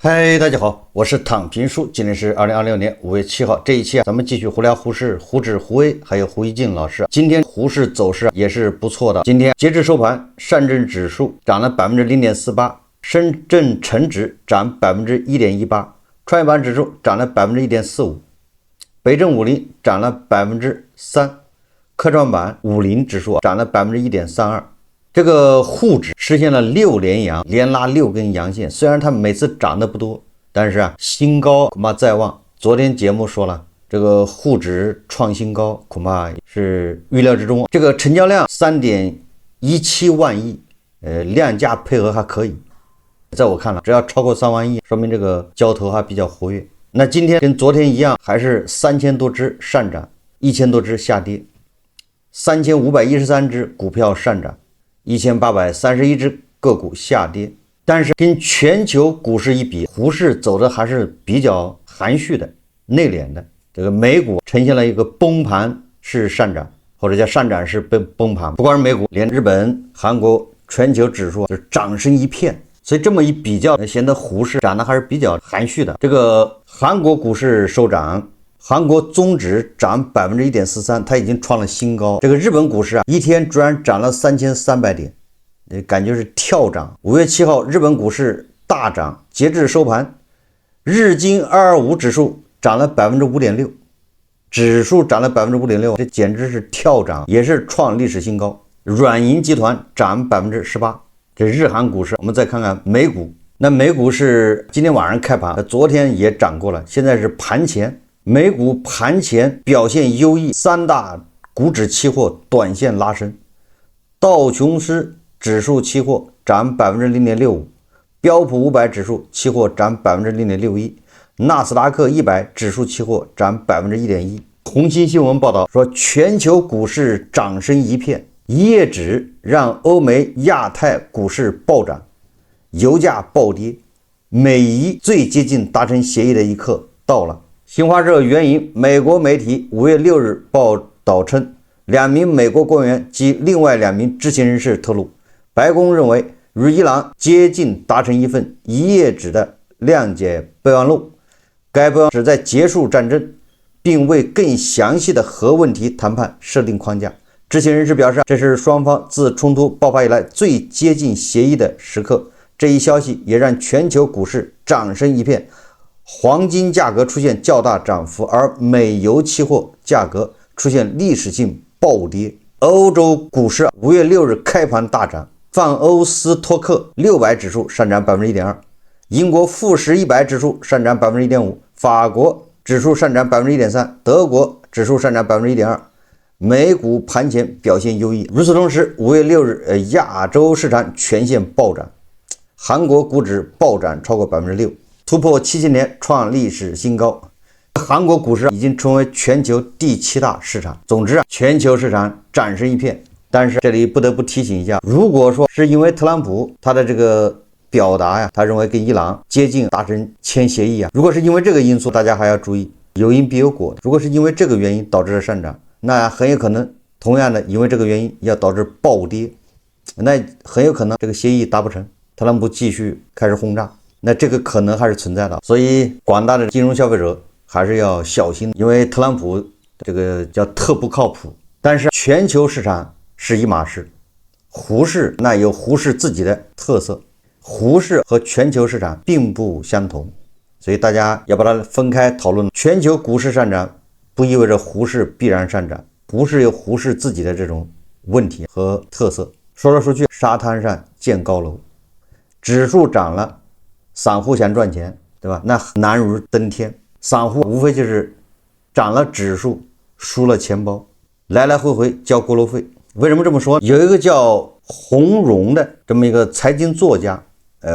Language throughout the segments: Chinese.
嗨，大家好，我是躺平叔，今天是2026年5月7号。这一期咱们继續胡聊胡市，胡指胡威，还有胡一静老師。今天胡市走勢也是不錯的。今天截至收盤，上證指數漲了 0.48%， 深圳成指漲 1.18%， 創業板指數漲了 1.45%， 北證50漲了 3%， 科創板50指數漲了 1.32%。這個滬指實現了6連陽，連拉6根陽線。雖然它每次漲得不多，但是新高恐怕在望。昨天節目說了，這個滬指創新高恐怕是預料之中。這個成交量 3.17 萬億，量價配合還可以。在我看来，只要超過3萬億，說明這個交投還比較活躍。那今天跟昨天一樣，還是3000多只上漲，1000多只下跌，3513只股票上漲，1831只個股下跌。但是跟全球股市一比，滬市走的還是比較含蓄的、內斂的。這個美股呈現了一個崩盤式上漲，或者叫上漲式崩盤。不光是美股，連日本、韓國全球指數就掌聲一片。所以這麼一比較，顯得滬市漲得還是比較含蓄的。這個韓國股市收漲，韓國綜指漲 1.43%， 它已經創了新高。這個日本股市一天居然漲了3300點，感覺是跳漲。5月7號，日本股市大漲，截至收盤，日經225指數漲了 5.6%， 指數漲了 5.6%， 這簡直是跳漲，也是創歷史新高。軟銀集團漲 18%。這日韓股市，我們再看看美股。那美股是今天晚上開盤，昨天也漲過了，現在是盤前。美股盤前表現優異，三大股指期貨短線拉升，道瓊斯指數期貨漲 0.65%， 標普500指數期貨漲 0.61%， 納斯達克100指數期貨漲 1.1%。 紅星新聞報道說，全球股市漲聲一片，一夜指讓歐美亞太股市暴漲，油價暴跌，美伊最接近達成協議的一刻到了。新華社援引美國媒體5月6日報道稱，2名美國官員及另外2名知情人士透露，白宮認為與伊朗接近達成一份一頁紙的諒解備忘錄，該備忘旨在結束戰爭，並為更詳細的核問題談判設定框架。知情人士表示，這是雙方自衝突爆發以來最接近協議的時刻。這一消息也讓全球股市漲聲一片，黃金價格出現較大漲幅，而美油期貨價格出現歷史性暴跌。歐洲股市5月6日開盤大漲，泛歐斯托克600指數上漲 1.2%， 英國富時100指數上漲 1.5%， 法國指數上漲 1.3%， 德國指數上漲 1.2%。美股盤前表現優異。與此同時，5月6日，亞洲市場全線暴漲，韓國股指暴漲超過 6%， 突破7000年創歷史新高。韓國股市已經成為全球第7大市場。總之全球市場漲聲一片。但是這裡不得不提醒一下，如果說是因為特朗普他的這個表達呀，他認為跟伊朗接近達成簽協議啊，如果是因為這個因素，大家還要注意，有因必有果。如果是因為這個原因導致了上漲，那很有可能同樣的因為這個原因要導致暴跌，那很有可能這個協議達不成，特朗普繼續開始轟炸，那這個可能還是存在的。所以廣大的金融消費者還是要小心，因為特朗普這個叫特不靠譜。但是全球市場是一碼事，滬市那有滬市自己的特色，滬市和全球市場並不相同，所以大家要把它分開討論。全球股市上漲不意味着滬市必然上漲，滬市有滬市自己的這種問題和特色。說來說去，沙灘上建高樓，指數漲了，散戶想賺錢，對吧？那難如登天。散戶無非就是漲了指數，輸了錢包，來來回回交過路費。為什麼這麼說？有一個叫洪榮的這麼一個財經作家，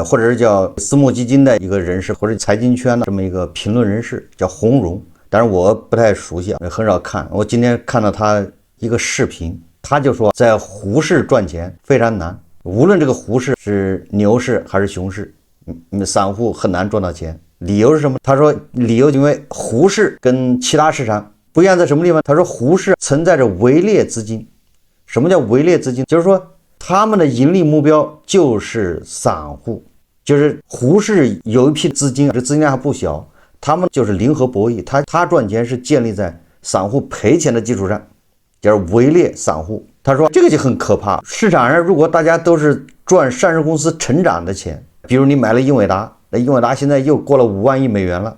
或者是叫私募基金的一個人士，或者財經圈的這麼一個評論人士，叫洪榮。但是我不太熟悉，很少看。我今天看到他一個視頻，他就說在滬市賺錢非常難，無論這個滬市是牛市還是熊市，散戶很難賺到錢。理由是什麼？他說理由因為滬市跟其他市場不一樣在什麼地方？他說滬市存在着圍獵資金。什麼叫圍獵資金？就是說他們的盈利目標就是散戶，就是胡適有一批資金，這資金量還不小，他們就是零和博弈，他賺錢是建立在散戶賠錢的基礎上，就是圍獵散戶。他說这個就很可怕，市場上如果大家都是賺上市公司成長的錢，比如你買了英偉達，那英偉達現在又過了5萬億美元了，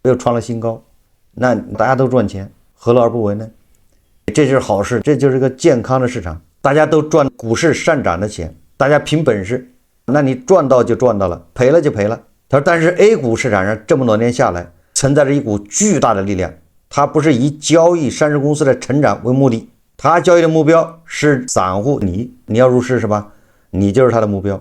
又創了新高，那大家都賺錢，何樂而不為呢？這就是好事，這就是個健康的市場，大家都賺股市上漲的錢，大家憑本事，那你賺到就賺到了，賠了就賠了。他說但是 A 股市場上這麼多年下來，存在着一股巨大的力量，它不是以交易上市公司的成長為目的，它交易的目標是散戶，你要入市是吧？你就是他的目標，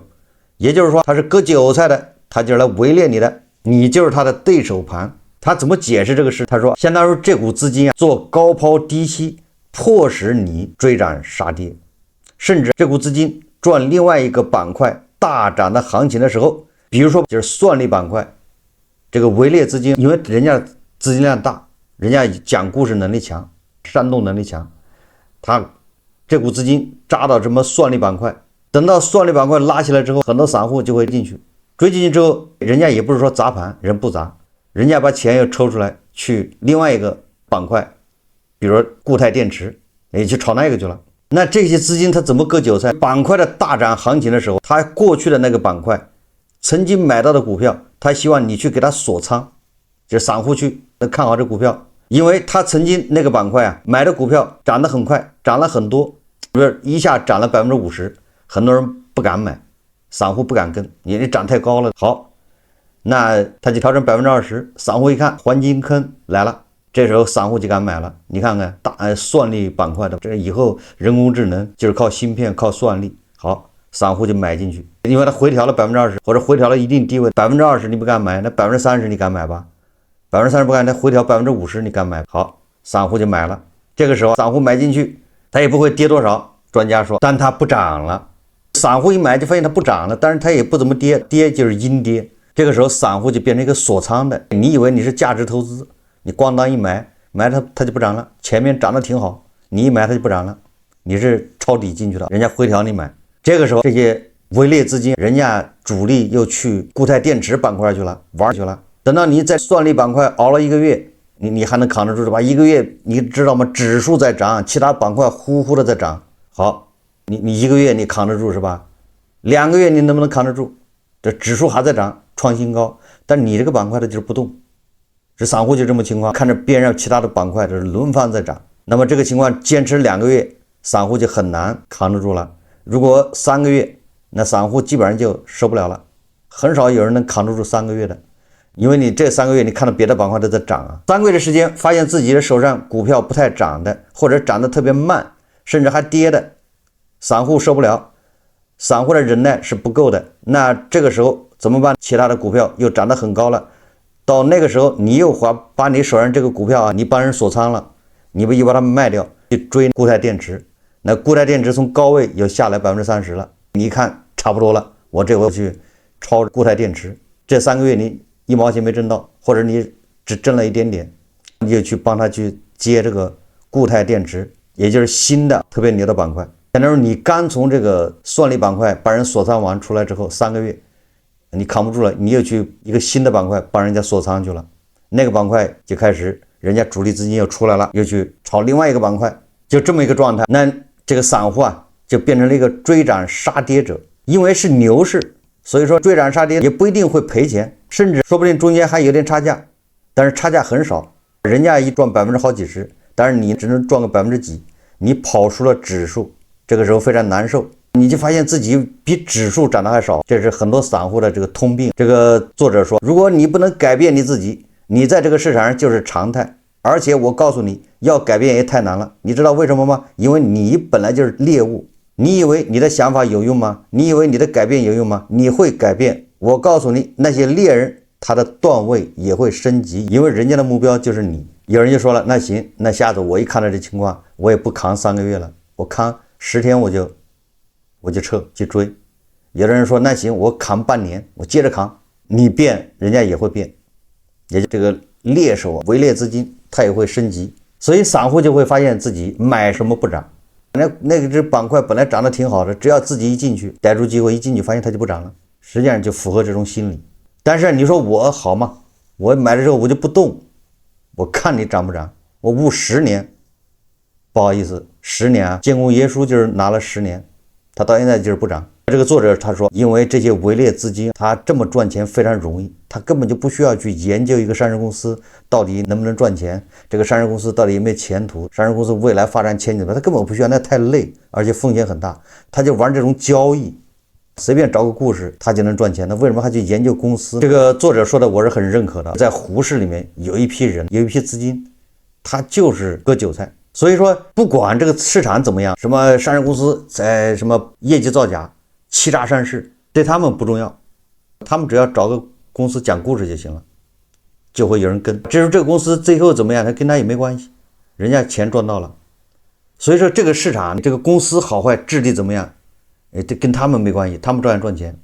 也就是說他是割韭菜的，他就是来圍獵你的，你就是他的对手盤。他怎麼解釋這個事？他說相當於這股資金做高拋低吸，迫使你追漲殺跌，甚至這股資金賺另外一個板塊大漲的行情的時候，比如說就是算力板塊，這個圍獵資金，因為人家資金量大，人家講故事能力強，煽動能力強，他這股資金扎到什麼算力板塊，等到算力板塊拉起來之後，很多散戶就会進去，追進去之後，人家也不是說砸盘，人不砸，人家把錢又抽出來去另外一個板塊，比如說固態電池，也去炒那個去了。那這些資金它怎麼割韭菜？板塊的大漲行情的時候，他過去的那個板塊曾經買到的股票，他希望你去给他鎖倉，就是散戶去看好这股票，因為他曾經那個板塊啊買的股票漲得很快，漲了很多，比如一下漲了50%，很多人不敢買，散戶不敢跟，你漲太高了。好，那他就調整20%，散戶一看黃金坑來了，這時候散戶就敢買了。你看看大算力板塊的，這以後人工智能就是靠芯片靠算力，好，散戶就買進去，因為它回調了20%，或者回調了一定地位，20%你不敢買，那30%你敢買吧？30%不敢，那回調50%你敢買？好，散戶就買了。這個時候散戶買進去，它也不會跌多少，專家說，但它不漲了。散戶一買就發現它不漲了，但是它也不怎麼跌，跌就是陰跌。這個時候散戶就變成一個鎖倉的，你以為你是價值投資，你咣當一買它就不漲了，前面漲得挺好，你一買它就不漲了，你是抄底進去的，人家回調你買。這個時候这些圍獵資金，人家主力又去固態電池板塊去了，玩去了。等到你在算力板塊熬了1個月，你還能扛得住是吧？1個月你知道嗎？指數在漲，其他板塊呼呼的在漲。好，你1個月你扛得住是吧？2個月你能不能扛得住？這指數還在漲，創新高，但你這個板塊它就是不動。這散戶就這麼情況，看着邊上其他的板塊就是輪番在漲，那麼這個情況堅持2個月，散戶就很難扛得住了。如果3個月，那散戶基本上就受不了了，很少有人能扛得住3個月的，因為你這3個月你看到別的板塊都在漲啊，3個月的時間發現自己的手上股票不太漲的，或者漲得特別慢，甚至還跌的，散戶受不了，散戶的忍耐是不夠的，那這個時候怎麼辦？其他的股票又漲得很高了，到那個時候你又把你手上這個股票啊，你幫人鎖倉了，你不又把它們賣掉，去追固態電池，那固態電池從高位又下來30%了，你一看差不多了，我這回去抄固態電池，這3個月你1毛錢沒掙到，或者你只掙了一點點，你就去幫他去接這個固態電池，也就是新的特別牛的板塊。相當於你剛從這個算力板塊把人鎖倉完出來之後，3個月你扛不住了，你又去一個新的板塊幫人家鎖倉去了，那個板塊就開始人家主力資金又出來了，又去炒另外一個板塊，就這麼一個狀態。那這個散戶啊就變成了一個追漲殺跌者，因為是牛市，所以說追漲殺跌也不一定會賠錢，甚至說不定中間還有點差價，但是差價很少，人家一賺好幾十，但是你只能賺個幾，你跑輸了指數，這個時候非常難受，你就發現自己比指數漲得還少，這是很多散戶的這個通病。這個作者說，如果你不能改變你自己，你在這個市場上就是常態，而且我告訴你要改變也太難了，你知道為什麼嗎？因為你本來就是獵物，你以為你的想法有用嗎？你以為你的改變有用嗎？你會改變，我告訴你，那些獵人他的段位也會升級，因為人家的目標就是你。有人就說了，那行，那下次我一看到這情況，我也不扛3個月了，我扛10天我就撤去追。有的人說那行，我扛半年，我接着扛，你變人家也會變，也就這個獵手圍獵資金它也會升級，所以散戶就會發現自己買什麼不漲，那個只板塊本來漲得挺好的，只要自己一進去逮住機會一進去，發現它就不漲了，實際上就符合這種心理。但是你說我好嗎？我買了之後我就不動，我看你漲不漲，我捂10年，不好意思，10年啊，建功爷叔就是拿了10年，他到现在就是不涨。这個作者他說，因為這些偽劣資金，他這麼賺錢非常容易，他根本就不需要去研究一個上市公司到底能不能賺錢，這個上市公司到底有沒有前途，上市公司未來發展前景，他根本不需要，那太累，而且風險很大，他就玩這種交易，隨便找個故事他就能賺錢，那為什麼還去研究公司？這個作者說的我是很認可的，在胡適裡面有一批人，有一批資金，他就是割韭菜。所以说不管这個市場怎麼樣，什麼上市公司在什麼業績造假、欺詐上市，對他們不重要，他們只要找個公司講故事就行了，就會有人跟。至於這個公司最後怎麼樣，他跟他也沒關係，人家錢賺到了。所以說這個市場，這個公司好壞、质地怎麼樣，這跟他們沒關係，他們照樣賺錢。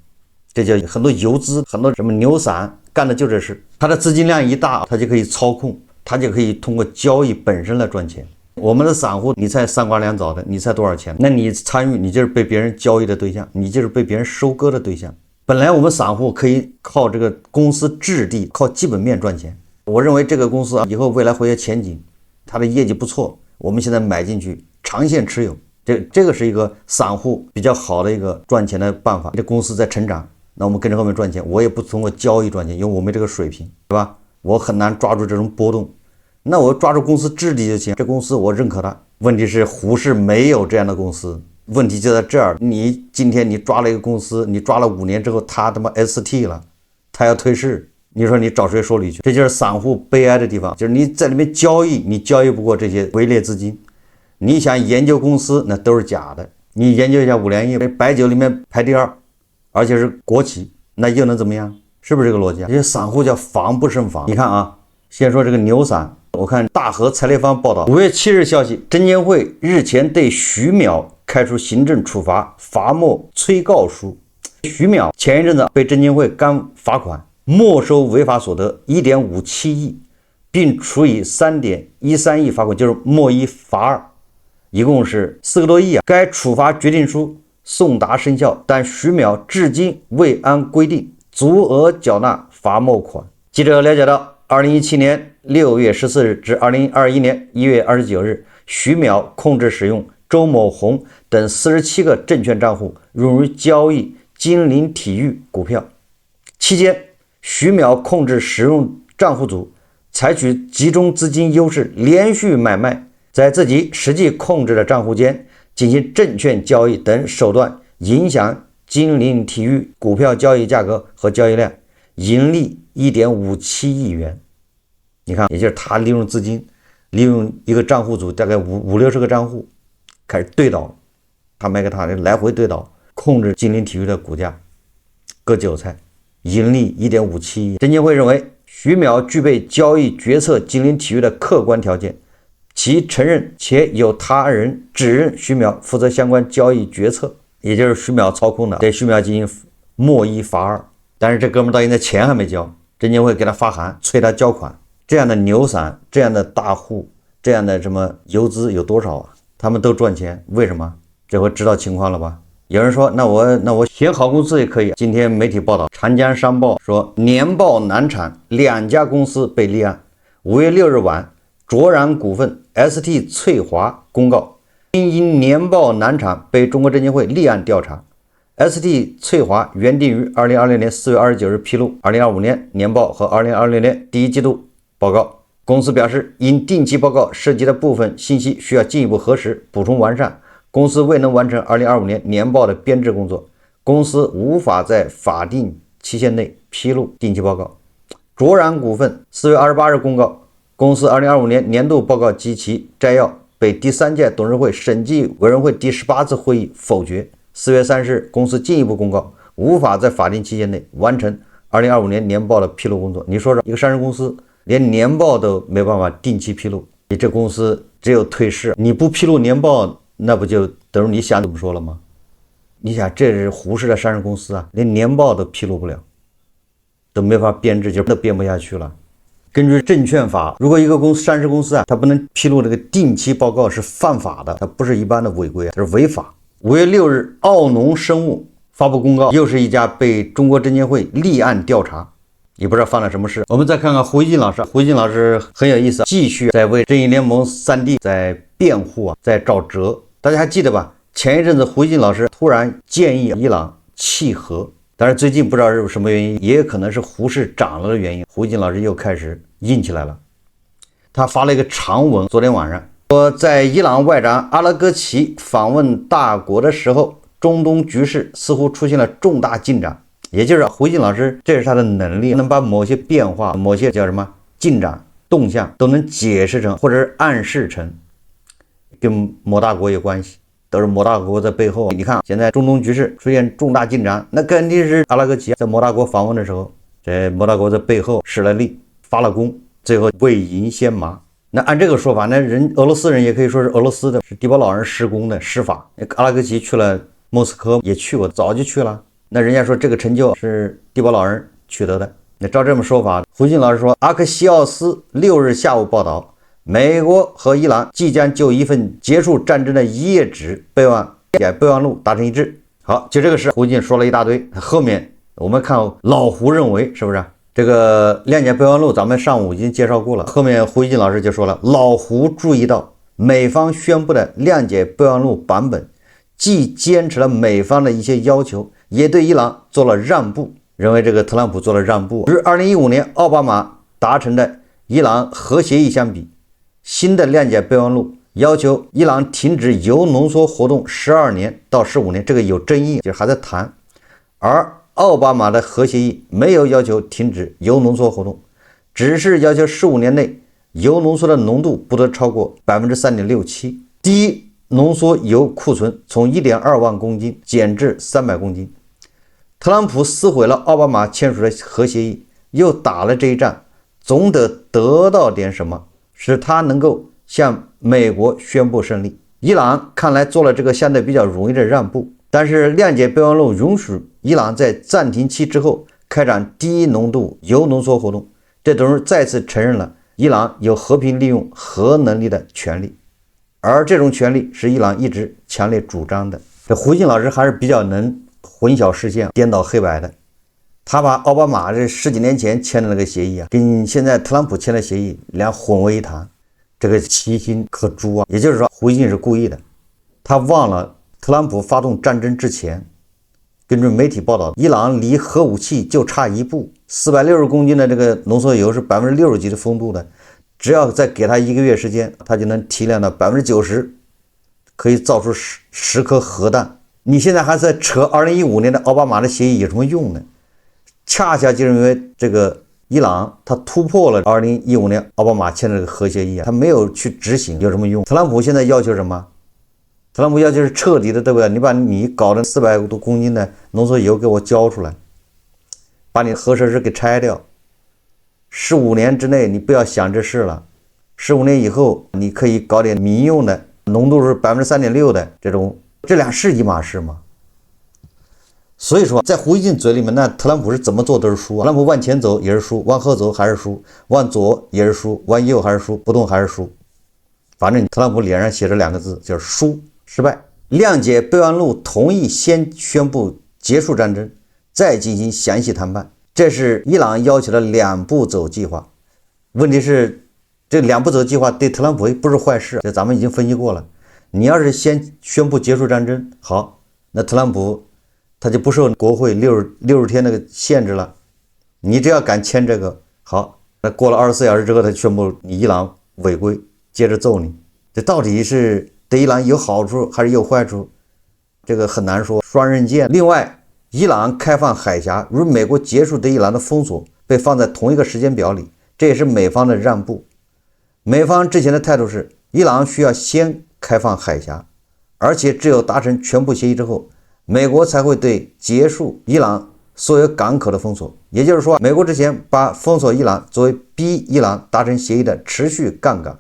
這叫很多游資、很多什麼牛散幹的就這事，他的資金量一大，他就可以操控，他就可以通過交易本身來賺錢。我們的散戶，你猜3瓜2枣的，你猜多少錢？那你參與，你就是被別人交易的對象，你就是被別人收割的對象。本來我們散戶可以靠這個公司質地、靠基本面賺錢。我認為這個公司啊，以後未來會有前景，它的業績不錯，我們現在買進去，長線持有，這個是一個散戶比較好的一個賺錢的辦法。這公司在成長，那我們跟着後面賺錢。我也不通過交易賺錢，因為我沒這個水平，對吧？我很難抓住這種波動。那我抓住公司質地就行，這公司我認可它。問題是胡適沒有這樣的公司，問題就在這兒。你今天你抓了一個公司，你抓了5年之後，他他媽 ST 了，他要退市，你說你找誰說理去？這就是散戶悲哀的地方，就是你在裡面交易，你交易不過這些偽劣資金。你想研究公司，那都是假的。你研究一下5粮液，白酒裡面排第2，而且是國企，那又能怎麼樣？是不是這個邏輯啊？這些散戶叫防不勝防。你看啊，先說這個牛散。我看大和财联坊報道，5月7日消息，證監會日前對徐淼開出行政處罰罰沒催告書。徐淼前一陣子被證監會剛罰款，沒收違法所得 1.57 億，並處以 3.13 億罰款，就是沒1罰2，一共是4個多億啊。該處罰決定書送達生效，但徐淼至今未按規定足額繳納罰沒款。記者了解到，2017年6月14日至2021年1月29日，徐淼控制使用周某紅等47個證券賬戶用於交易金陵體育股票。期間，徐淼控制使用賬戶組採取集中資金優勢，連續買賣，在自己實際控制的賬戶間進行證券交易等手段，影響金陵體育股票交易價格和交易量，盈利 1.57 億元。你看，也就是他利用資金，利用一個賬戶組大概50-60個賬戶開始对倒，他卖給他來回对倒，控制金陵體育的股價，割韭菜，盈利 1.57 億。證監會認為徐淼具備交易決策金陵體育的客觀條件，其承認且有他人指認徐淼負責相關交易決策，也就是徐淼操控的，對徐淼進行沒1罰2。但是這哥們到現在錢還沒交，證監會給他發函催他交款。這樣的牛散，這樣的大戶，這樣的什麼游資有多少啊？他們都賺錢，為什麼？這回知道情況了吧？有人說，那我選好公司也可以。今天媒體報道，長江商報說年報難產，2家公司被立案。5月6日晚，卓然股份、ST 翠華公告，因年報難產被中國證監會立案調查。ST 翠華原定於2020年4月29日披露2025年年報和2026年第一季度報告。公司表示，因定期報告涉及的部分信息需要進一步核實、補充完善，公司未能完成2025年年報的編製工作，公司無法在法定期限內披露定期報告。卓然股份4月28日公告，公司2025年年度報告及其摘要被第3屆董事會審計委員會第18次會議否決。4月30日，公司進一步公告，無法在法定期限內完成2025年年報的披露工作。你说说，一個上市公司連年報都沒辦法定期披露，你這公司只有退市。你不披露年報，那不就等於你想怎麼說了嗎？你想，這是胡適的上市公司啊，連年報都披露不了，都沒法編制，就都編不下去了。根據證券法，如果一個公司上市公司啊，它不能披露這個定期報告是犯法的，它不是一般的違規，它是違法。5月6日，奧農生物發布公告，又是一家被中国證監會立案調查，也不知道犯了什麼事。我們再看看胡锡進老師，胡锡進老師很有意思，继續在为正义聯盟3弟在辯護啊，在找辙。大家還記得吧？前一陣子胡锡進老師突然建議伊朗契合，但是最近不知道是什麼原因，也有可能是胡適漲了的原因，胡锡進老師又開始硬起來了。他發了一個長文，昨天晚上說，在伊朗外長阿拉戈齊訪問大國的時候，中東局勢似乎出現了重大進展。也就是胡锡進老師，這是他的能力，能把某些變化、某些叫什麼進展、動向都能解釋成或者是暗示成跟某大國有關係，都是某大國在背後。你看現在中東局勢出現重大進展，那肯定是阿拉戈齊在某大國訪問的时候，在某大國在背後使了力，發了功，最後為銀先麻。那按這個說法，那人俄羅斯人也可以說是俄羅斯的，是迪保老人施工的施法。阿拉戈齊去了莫斯科也去过，早就去了。那人家說這個成就是迪保老人取得的。那照這麼說法，胡锡進老師說，阿克西奧斯6日下午報道，美國和伊朗即將就一份結束戰爭的一頁紙備忘錄達成一致。好，就這個事，胡锡進說了一大堆。後面我們看老胡認為是不是這個諒解備忘錄咱們上午已經介紹過了。後面胡锡進老師就說了，老胡注意到美方宣布的諒解備忘錄版本既堅持了美方的一些要求，也對伊朗做了讓步，認為這個特朗普做了讓步。與2015年奧巴馬達成的伊朗核協議相比，新的諒解備忘錄要求伊朗停止鈾濃縮活動12年到15年，這個有爭議，就是還在談。而奧巴馬的核協議沒有要求停止鈾濃縮活動，只是要求15年內鈾濃縮的濃度不得超過 3.67%， 低濃縮鈾庫存從 1.2 萬公斤減至300公斤。特朗普撕毀了奧巴馬簽署的核協議，又打了這一仗，總得到點什麼，使他能夠向美國宣布勝利。伊朗看來做了這個相對比較容易的讓步，但是諒解備忘錄允許伊朗在暫停期之後開展低濃度鈾濃縮活動，這等於再次承認了伊朗有和平利用核能力的權利，而這種權利是伊朗一直強烈主張的。這胡锡進老師還是比較能混淆視線、顛倒黑白的。他把奧巴馬這10幾年前簽的那個協議啊，跟現在特朗普簽的協議兩混為一談，這個其心可誅啊！也就是說，胡锡進是故意的，他忘了特朗普發動戰爭之前，根據媒體報道，伊朗離核武器就差一步，460公斤的這個濃縮鈾是60%幾的豐度的，只要再給他1個月時間，他就能提煉到90%，可以造出10顆核彈。你現在還在扯2015年的奧巴馬的協議有什麼用呢？恰恰就是因為這個伊朗他突破了2015年奧巴馬簽的這個核協議啊，他沒有去執行，有什麼用？特朗普現在要求什麼？特朗普要求是徹底的，對不對？你把你搞的400多公斤的濃縮鈾給我交出來，把你核設施給拆掉。15年之內你不要想這事了，15年以後你可以搞點民用的，濃度是 3.6% 的這種。這倆是一碼事嗎？所以說，在胡锡進嘴裡面，那特朗普是怎麼做都是輸啊。特朗普往前走也是輸，往後走還是輸，往左也是輸，往右還是輸，不動還是輸。反正特朗普臉上寫着2個字，就是輸，失敗。諒解備忘錄同意先宣布結束戰爭，再進行詳細談判，這是伊朗要求的2步走計劃。問題是，這2步走計劃對特朗普不是壞事，這咱們已經分析過了。你要是先宣布結束戰爭，好，那特朗普他就不受國會60天那個限制了。你只要敢簽這個，好，那過了24小時之後，他宣布你伊朗違規，接着揍你。這到底是對伊朗有好處還是有壞處？這個很難說，雙刃劍。另外，伊朗開放海峽與美國結束對伊朗的封鎖被放在同一個時間表裡，這也是美方的讓步。美方之前的態度是，伊朗需要先開放海峽，而且只有達成全部協議之後，美國才會對結束伊朗所有港口的封鎖。也就是說，美國之前把封鎖伊朗作為逼伊朗達成協議的持續槓桿，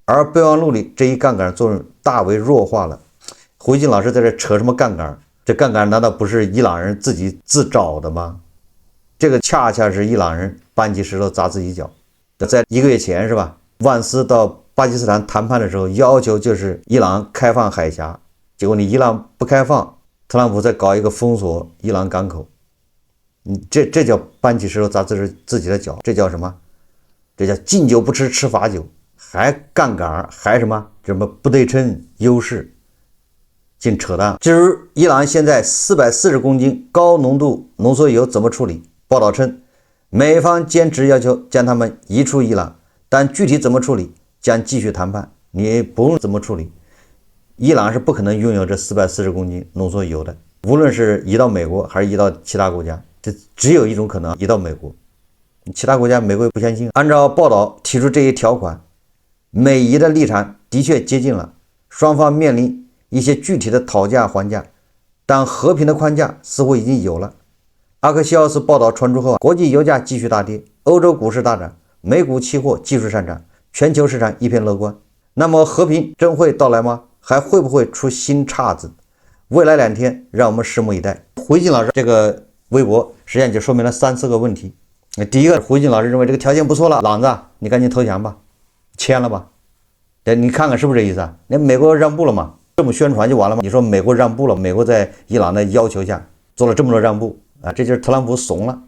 而備忘錄裡這一槓桿作用大為弱化了。胡锡進老師在這扯什麼槓桿？這槓桿難道不是伊朗人自己自找的嗎？這個恰恰是伊朗人搬起石頭砸自己腳。在1個月前是吧？萬斯到巴基斯坦談判的時候，要求就是伊朗開放海峽，結果你伊朗不開放，特朗普在搞一個封鎖伊朗港口，這叫搬起石頭砸自己的腳，這叫什麼？這叫敬酒不吃吃罰酒，還槓桿，還什麼不對稱優勢，淨扯淡。至於伊朗現在440公斤高濃度濃縮鈾怎麼處理？報道稱，美方堅持要求將它們移出伊朗，但具體怎麼處理將繼續談判。你不用怎麼處理，伊朗是不可能擁有這440公斤濃縮鈾的，無論是移到美國還是移到其他國家，這只有一種可能，移到美國。其他國家美國不相信。按照報道提出這一條款，美伊的立場的確接近了，雙方面臨一些具體的討價還價，但和平的框架似乎已經有了。阿克西奧斯報道傳出後，國際油價繼續大跌，歐洲股市大漲，美股期貨技術上漲，全球市場一片樂觀。那麼和平真會到來嗎？還會不會出新岔子？未來2天讓我們拭目以待。胡锡進老師這個微博實際上就說明了3-4個問題。第一個，胡锡進老師認為這個條件不錯了，朗子你趕緊投降吧，簽了吧。你看看是不是这意思啊？那美国讓步了嘛，這麼宣傳就完了吗？你說美國讓步了，美國在伊朗的要求下做了這麼多讓步啊，這就是特朗普慫了，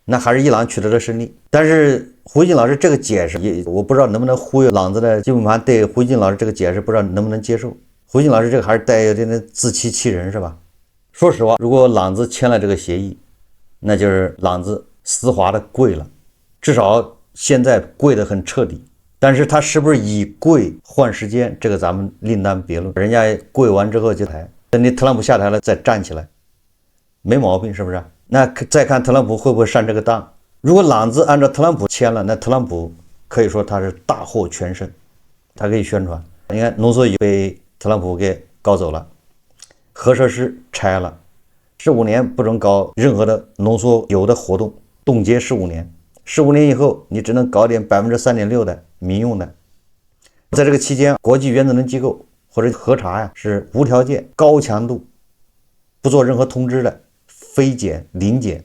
那還是伊朗取得了勝利。但是胡锡進老師這個解釋我不知道能不能忽悠朗子的基本盤，對胡锡進老師這個解釋不知道能不能接受。胡锡进老師這個還是帶有點自欺欺人是吧？說實話，如果朗子簽了這個協議，那就是朗子絲滑的跪了，至少現在跪得很徹底。但是他是不是以跪換時間，這個咱們另當別論。人家跪完之後就台，等你特朗普下台了再站起來，沒毛病是不是？那再看特朗普會不會上這個當。如果朗子按照特朗普簽了，那特朗普可以說他是大獲全勝，他可以宣傳。你看濃縮鈾被特朗普給搞走了，核設施拆了，15年不准搞任何的濃縮鈾的活動，凍結15年，15年以後你只能搞點3.6%的民用的。在這個期間，國際原子能機構或者核查呀，是無條件高強度不做任何通知的非检零检，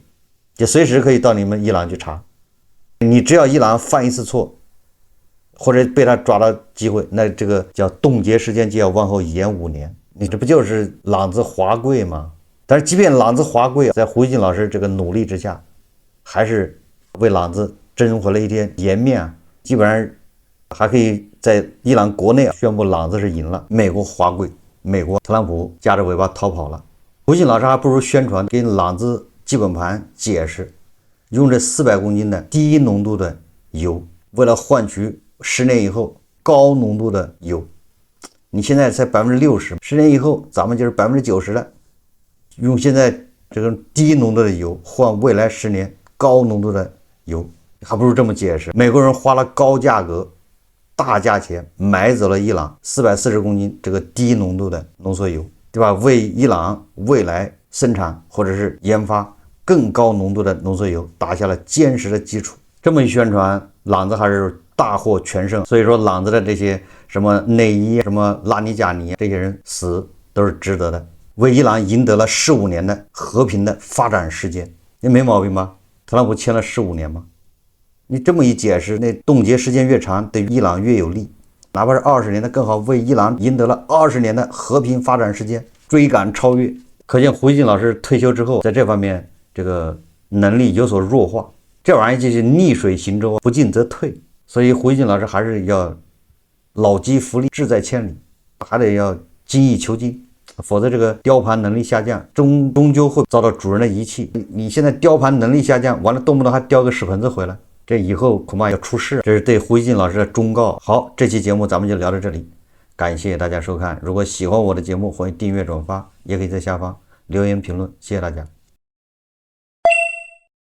就隨時可以到你們伊朗去查。你只要伊朗犯一次錯，或者被他抓到機會，那這個叫凍結時間就要往後延5年。你這不就是朗子滑跪嗎？但是即便朗子滑跪，在胡锡進老師這個努力之下，還是為朗子爭回了一點顏面啊。基本上還可以在伊朗國內宣布朗子是贏了。美國滑跪，美國特朗普夾着尾巴逃跑了。胡锡進老師還不如宣傳給朗子基本盤解釋，用這400公斤的低濃度的鈾，為了換取10年以後高濃度的鈾。你現在才60%，10年以後咱們就是90%了。用現在這個低濃度的鈾換未來10年高濃度的鈾，還不如這麼解釋。美國人花了高價格、大價錢買走了伊朗440公斤這個低濃度的濃縮鈾，對吧？為伊朗未來生產或者是研發更高濃度的濃縮鈾打下了堅實的基礎。這麼一宣傳，朗子還是大獲全勝。所以說朗子的這些什麼內伊、什麼拉尼加尼這些人死都是值得的，為伊朗贏得了15年的和平的發展時間。你没毛病吧？特朗普簽了15年吗？你這麼一解釋，那凍結時間越長對伊朗越有利，哪怕是20年的更好，為伊朗贏得了20年的和平發展时间，追趕超越。可見胡锡進老師退休之後在這方面這個能力有所弱化，這玩意就是逆水行舟，不進則退。所以胡锡進老師還是要老驥伏櫪，志在千里，還得要精益求精，否則這個雕盤能力下降，終究會遭到主人的遺棄。你現在雕盤能力下降，完了動不動還雕個屎盆子回來，這以後恐怕要出事。這是對胡锡進老師的忠告。好，這期節目咱們就聊到這裡，感謝大家收看。如果喜歡我的節目，歡迎訂閱轉發，也可以在下方留言評論。謝謝大家。